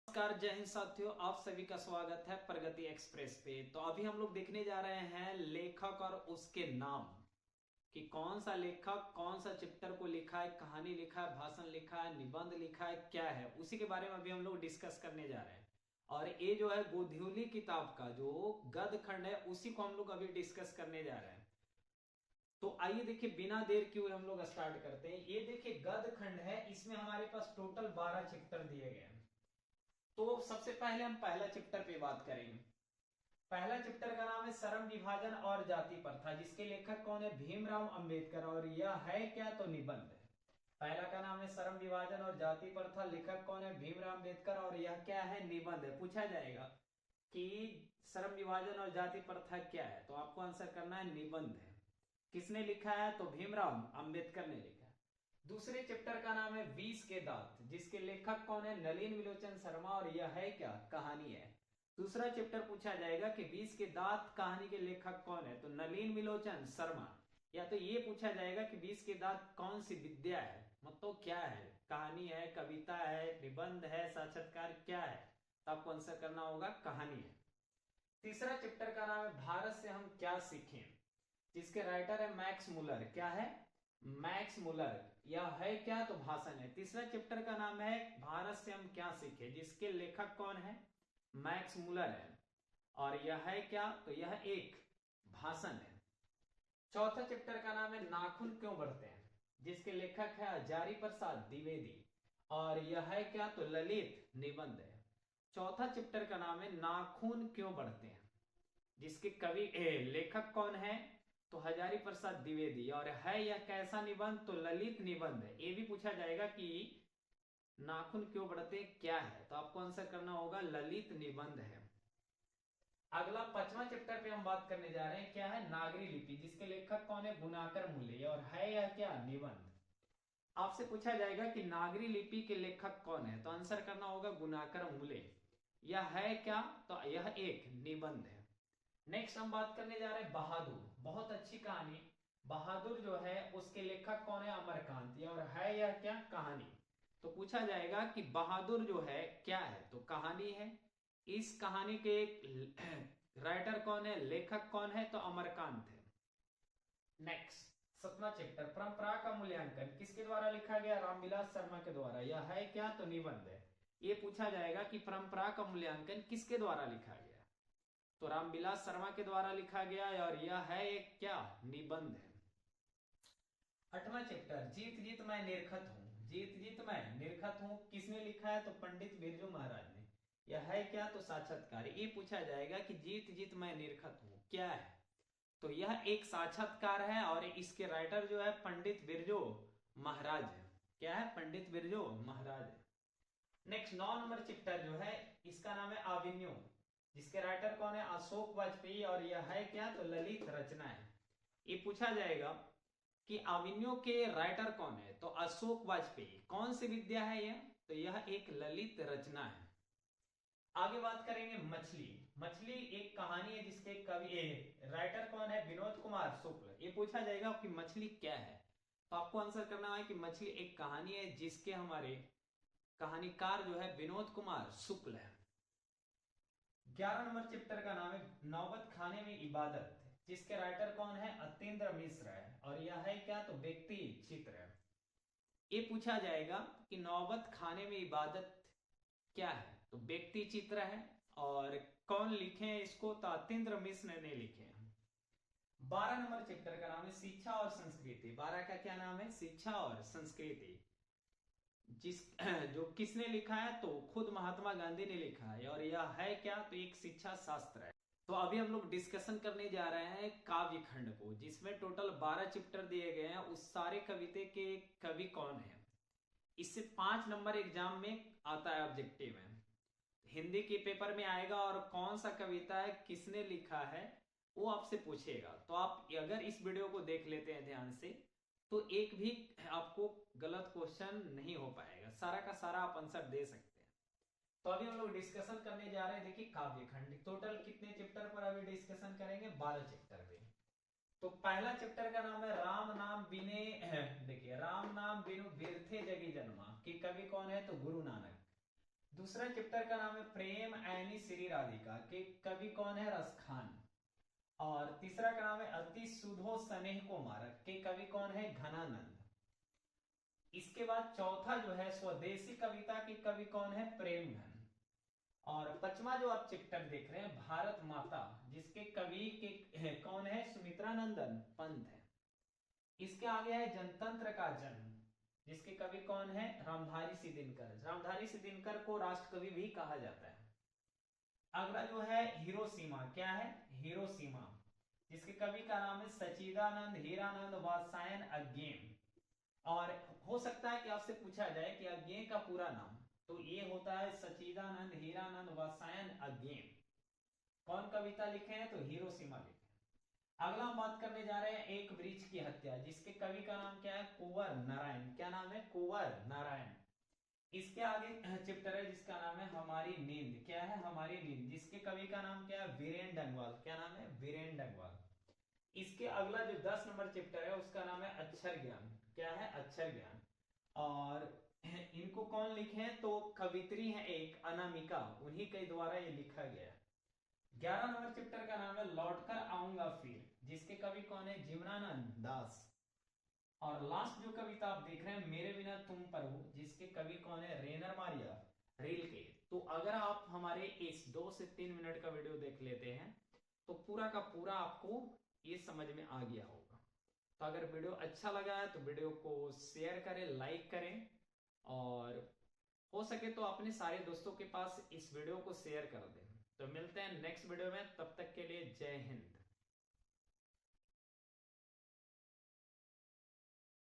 नमस्कार, जय हिंद साथियों। आप सभी का स्वागत है प्रगति एक्सप्रेस पे। तो अभी हम लोग देखने जा रहे हैं लेखक और उसके नाम, कि कौन सा लेखक कौन सा चैप्टर को लिखा है, कहानी लिखा है, भाषण लिखा है, निबंध लिखा है, क्या है, उसी के बारे में अभी हम लोग डिस्कस करने जा रहे हैं। और ये जो है गोध्युली किताब का जो गद्य खंड है उसी को हम लोग अभी डिस्कस करने जा रहे हैं। तो आइए देखिए, बिना देर किए हम लोग स्टार्ट करते हैं। ये देखिए गद्य खंड है, इसमें हमारे पास टोटल 12 चैप्टर दिए गए हैं। तो सबसे पहले हम पहला चैप्टर पे बात करेंगे। पहला चैप्टर का नाम है श्रम विभाजन और जाति प्रथा, जिसके लेखक कौन है? भीमराव अंबेडकर। और यह है क्या? तो निबंध है। पहला का नाम है श्रम विभाजन और जाति प्रथा, लेखक कौन है? भीमराव अंबेडकर। और यह क्या है? निबंध है। पूछा जाएगा कि श्रम विभाजन और जाति प्रथा क्या है, तो आपको आंसर करना है निबंध है। किसने लिखा है? तो भीमराव अंबेडकर ने लिखा है। दूसरे चैप्टर का नाम है 20 के दांत, जिसके लेखक कौन है? नलिन विलोचन शर्मा। और यह है क्या? कहानी है। दूसरा चैप्टर पूछा जाएगा कि 20 के दांत कहानी के लेखक कौन है, तो नलिन विलोचन शर्मा। या तो ये पूछा जाएगा कि 20 के दांत कौन सी विद्या है, मतलब क्या है, कहानी है, कविता है, निबंध है, साक्षात्कार, क्या है, तो आपको आंसर करना होगा कहानी है। तीसरा चैप्टर का नाम है भारत से हम क्या सीखें, जिसके राइटर है मैक्स मुलर। क्या है? Max Muller. यह है क्या? तो भाषण है। तीसरा चैप्टर का नाम है भारत से हम क्या सीखे, जिसके लेखक कौन है? मैक्स मुलर है। और यह है क्या? तो यह एक भाषण है। चौथा चैप्टर का नाम है नाखून क्यों बढ़ते हैं, जिसके लेखक है हजारी प्रसाद द्विवेदी। और यह है क्या? तो ललित निबंध है। चौथा चैप्टर का नाम है नाखून क्यों बढ़ते हैं, जिसके लेखक कौन है? तो हजारी प्रसाद द्विवेदी। और है यह कैसा निबंध? तो ललित निबंध है। ये भी पूछा जाएगा कि नाखून क्यों बढ़ते क्या है, तो आपको आंसर करना होगा ललित निबंध है। अगला 5वां चैप्टर पे हम बात करने जा रहे हैं। क्या है? नागरी लिपि, जिसके लेखक कौन है? गुणाकर मूल्य। और है यह क्या? निबंध। आपसे पूछा जाएगा कि नागरी लिपि के लेखक कौन है, तो आंसर करना होगा गुणाकर मूल्य। यह है क्या? तो यह एक निबंध है। नेक्स्ट हम बात करने जा रहे हैं बहादुर। बहुत अच्छी कहानी बहादुर जो है उसके लेखक कौन है? अमरकांत। और है यह क्या? कहानी। तो पूछा जाएगा कि बहादुर जो है क्या है, तो कहानी है। इस कहानी के राइटर कौन है, लेखक कौन है? तो अमरकांत है। नेक्स्ट 7वां चैप्टर परंपरा का मूल्यांकन, किसके द्वारा लिखा गया? रामविलास शर्मा के द्वारा। यह है क्या? तो निबंध है। ये पूछा जाएगा कि परंपरा का मूल्यांकन किसके द्वारा लिखा गया, तो रामविलास शर्मा के द्वारा लिखा गया। और यह है एक क्या? निबंध है। 8वां चैप्टर जीत जीत मैं निरखत हूं, जीत जीत मैं निरखत हूं, किसने लिखा है? तो पंडित बिरजू महाराज ने। यह है क्या? तो साक्षात्कार। ये पूछा जाएगा कि जीत जीत मैं निरखत हूं क्या है, तो यह एक साक्षात्कार है। और इसके राइटर जो है पंडित बिरजू महाराज है। क्या है? पंडित बिरजू महाराज है। नेक्स्ट 9 नंबर चैप्टर जो है इसका नाम है आविन्यो, जिसके राइटर कौन है? अशोक वाजपेयी। और यह है क्या? तो ललित रचना है। ये पूछा जाएगा कि आविन्यो के राइटर कौन है, तो अशोक वाजपेयी। कौन सी विद्या है यह, तो यह एक ललित रचना है। आगे बात करेंगे मछली। मछली एक कहानी है, जिसके कवि राइटर कौन है? विनोद कुमार शुक्ल। ये पूछा जाएगा कि मछली क्या है, तो आपको आंसर करना है कि मछली एक कहानी है, जिसके हमारे कहानीकार जो है विनोद कुमार शुक्ल है। 11 नंबर चैप्टर का नाम है नौबत खाने में इबादत, जिसके राइटर कौन है? अतेंद्र मिश्र है। और यह है क्या? तो व्यक्ति चित्र है। ये पूछा जाएगा कि नौबत खाने में इबादत क्या है, तो व्यक्ति चित्र है। और कौन लिखे हैं इसको? तो अतेंद्र मिश्र ने लिखे हैं। 12 नंबर चैप्टर का नाम है शिक्षा और संस्कृति। 12 का क्या नाम है? शिक्षा और संस्कृति। जिस जो किसने लिखा है? तो खुद महात्मा गांधी ने लिखा है। और यह है क्या? तो एक शिक्षा शास्त्र है। तो अभी हम लोग डिस्कशन करने जा रहे हैं काव्य खंड को, जिसमें टोटल 12 चैप्टर दिए गए हैं। उस सारे कविता के कवि कौन है, इससे 5 नंबर एग्जाम में आता है, ऑब्जेक्टिव है, हिंदी के पेपर में आएगा। और कौन सा कविता है, किसने लिखा है, वो आपसे पूछेगा। तो आप अगर इस वीडियो को देख लेते हैं ध्यान से, तो एक भी आपको गलत क्वेश्चन नहीं हो पाएगा, सारा का सारा आप आंसर दे सकते हैं। तो अभी हम लोग डिस्कशन करने जा रहे हैं। देखिए काव्य खंड टोटल कितने चैप्टर पर अभी डिस्कशन करेंगे? 12 चैप्टर पे। तो पहला चैप्टर का नाम है राम नाम बिने देखिए राम नाम बिनु बिरथे जगी जन्मा, कि कवि कौन है? तो गुरु नानक। दूसरा चैप्टर का नाम है प्रेम ऐनी श्री राधिका के कवि कौन है? रसखान। और तीसरा का नाम है अति सुधो स्नेह को मारक के कवि कौन है? घनानंद। इसके बाद चौथा जो है स्वदेशी कविता के कवि कौन है? प्रेमघन। और पांचवा जो आप चैप्टर देख रहे हैं भारत माता, जिसके कवि के कौन है? सुमित्रानंदन पंत है। इसके आगे है जनतंत्र का जन्म, जिसके कवि कौन है? रामधारी सिद्धिनकर। रामधारी सिद्धिनकर को राष्ट्रकवि भी कहा जाता है। अगला जो है हिरोशिमा, क्या है? हिरोशिमा, जिसके कवि का नाम है सच्चिदानंद हीरानंद वात्सायन अज्ञेय। और हो सकता है कि आपसे पूछा जाए कि अज्ञेय का पूरा नाम, तो ये होता है सच्चिदानंद हीरानंद वात्सायन अज्ञेय। कौन कविता लिखे हैं? तो हिरोशिमा लिखे। अगला हम बात करने जा रहे हैं एक वृक्ष की हत्या, जिसके कवि का नाम क्या है? कुंवर नारायण। क्या नाम है? कुंवर नारायण। इसके आगे चैप्टर है जिसका नाम है हमारी नींद। क्या है? हमारी नींद, जिसके कवि का नाम क्या है? वीरेन डंगवाल। क्या नाम है? वीरेन डंगवाल। इसके अगला जो 10 नंबर चैप्टर है उसका नाम है अक्षर ज्ञान। क्या है? अक्षर ज्ञान। और इनको कौन लिखे हैं? तो कवित्री है एक अनामिका, उन्हीं के द्वारा ये लिखा गया। 11 नंबर चैप्टर का नाम है लौटकर आऊंगा फिर, जिसके कवि कौन है? जीवनानंद दास। और लास्ट जो कविता आप देख रहे हैं मेरे बिना तुम पर हो, जिसके कवि कौन है? रेनर मारिया रिल्के। तो अगर आप हमारे इस 2 से 3 मिनट का वीडियो देख लेते हैं तो पूरा का पूरा आपको ये समझ में आ गया होगा। तो अगर वीडियो अच्छा लगा है तो वीडियो को शेयर करें, लाइक करें, और हो सके तो अपने सारे दोस्तों के पास इस वीडियो को शेयर कर दें। तो मिलते हैं नेक्स्ट वीडियो में, तब तक के लिए जय हिंद।